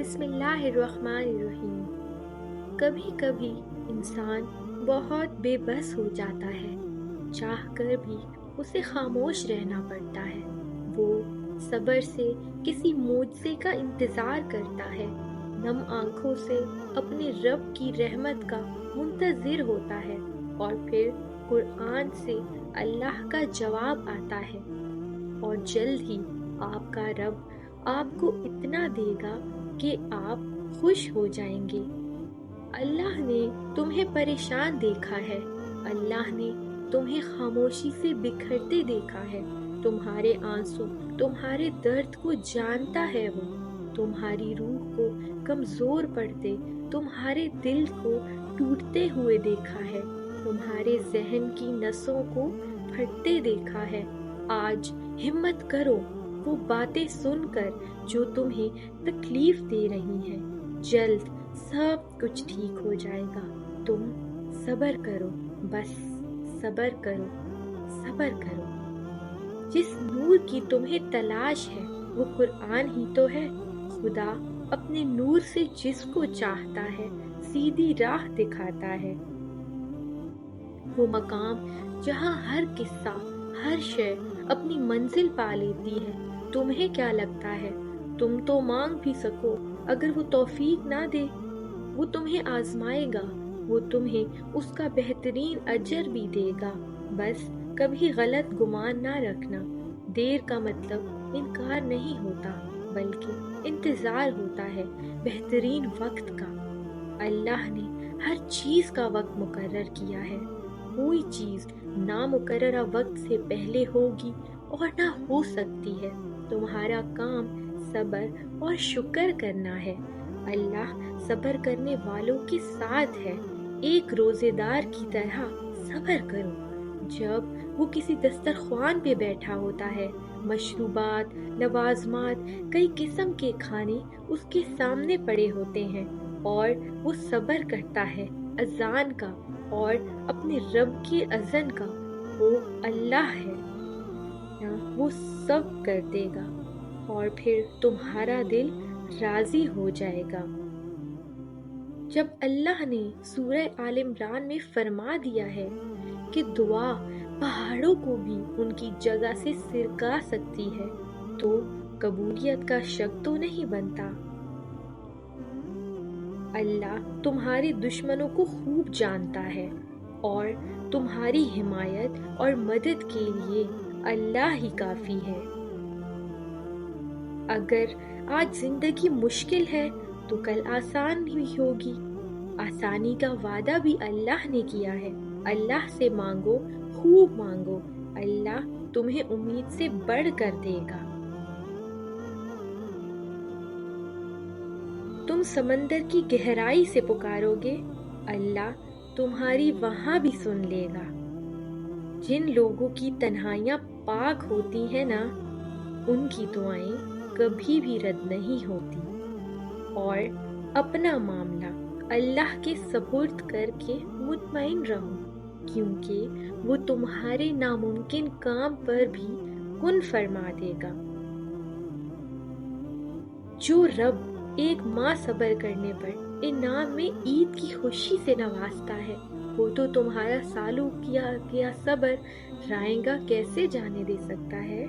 بسم اللہ الرحمن الرحیم۔ کبھی کبھی انسان بہت بے بس ہو جاتا ہے، چاہ کر بھی اسے خاموش رہنا پڑتا ہے۔ وہ صبر سے کسی معجزے کا انتظار کرتا ہے، نم آنکھوں سے اپنے رب کی رحمت کا منتظر ہوتا ہے، اور پھر قرآن سے اللہ کا جواب آتا ہے، اور جلد ہی آپ کا رب آپ کو اتنا دے گا کہ آپ خوش ہو جائیں گے۔ اللہ نے تمہیں پریشان دیکھا ہے، اللہ نے تمہیں خاموشی سے بکھرتے دیکھا ہے، تمہارے آنسو، تمہارے درد کو جانتا ہے وہ، تمہاری روح کو کمزور پڑتے، تمہارے دل کو ٹوٹتے ہوئے دیکھا ہے، تمہارے ذہن کی نسوں کو پھٹتے دیکھا ہے۔ آج ہمت کرو، وہ باتیں سن کر جو تمہیں تکلیف دے رہی ہیں، جلد سب کچھ ٹھیک ہو جائے گا۔ تم صبر کرو، بس صبر کرو، صبر کرو۔ جس نور کی تمہیں تلاش ہے وہ قرآن ہی تو ہے۔ خدا اپنے نور سے جس کو چاہتا ہے سیدھی راہ دکھاتا ہے۔ وہ مقام جہاں ہر قصہ، ہر شے اپنی منزل پا لیتی ہے۔ تمہیں کیا لگتا ہے تم تو مانگ بھی سکو، اگر وہ توفیق نہ دے؟ وہ تمہیں آزمائے گا، وہ تمہیں اس کا بہترین اجر بھی دے گا۔ بس کبھی غلط گمان نہ رکھنا، دیر کا مطلب انکار نہیں ہوتا، بلکہ انتظار ہوتا ہے بہترین وقت کا۔ اللہ نے ہر چیز کا وقت مقرر کیا ہے، کوئی چیز نامقررہ وقت سے پہلے ہوگی اور نہ ہو سکتی ہے۔ تمہارا کام صبر اور شکر کرنا ہے۔ اللہ صبر کرنے والوں کے ساتھ ہے۔ ایک روزے دار کی طرح صبر کرو۔ جب وہ کسی دسترخوان پہ بیٹھا ہوتا ہے، مشروبات، لوازمات، کئی قسم کے کھانے اس کے سامنے پڑے ہوتے ہیں، اور وہ صبر کرتا ہے اذان کا اور اپنے رب کے اذن کا، وہ اللہ ہے، وہ سب کر دے گا، اور پھر تمہارا دل راضی ہو جائے گا۔ جب اللہ نے سورہ آل عمران میں فرما دیا ہے کہ دعا پہاڑوں کو بھی ان کی جگہ سے سرکا سکتی ہے، تو قبولیت کا شک تو نہیں بنتا۔ اللہ تمہارے دشمنوں کو خوب جانتا ہے، اور تمہاری حمایت اور مدد کے لیے اللہ ہی کافی ہے۔ اگر آج زندگی مشکل ہے تو کل آسان بھی ہوگی۔ آسانی کا وعدہ بھی اللہ نے کیا ہے۔ اللہ سے مانگو، خوب مانگو، اللہ تمہیں امید سے بڑھ کر دے گا۔ تم سمندر کی گہرائی سے پکارو گے، اللہ تمہاری وہاں بھی سن لے گا۔ جن لوگوں کی تنہائیاں پاک ہوتی ہیں نا، ان کی دعائیں کبھی بھی رد نہیں ہوتی۔ اور اپنا معاملہ اللہ کے سپرد کر کے مطمئن رہو، کیونکہ وہ تمہارے ناممکن کام پر بھی کن فرما دے گا۔ جو رب ایک ماہ صبر کرنے پر انعام میں عید کی خوشی سے نوازتا ہے، وہ تو تمہارا سالوں کیا صبر رائے گا کیسے جانے دے سکتا ہے؟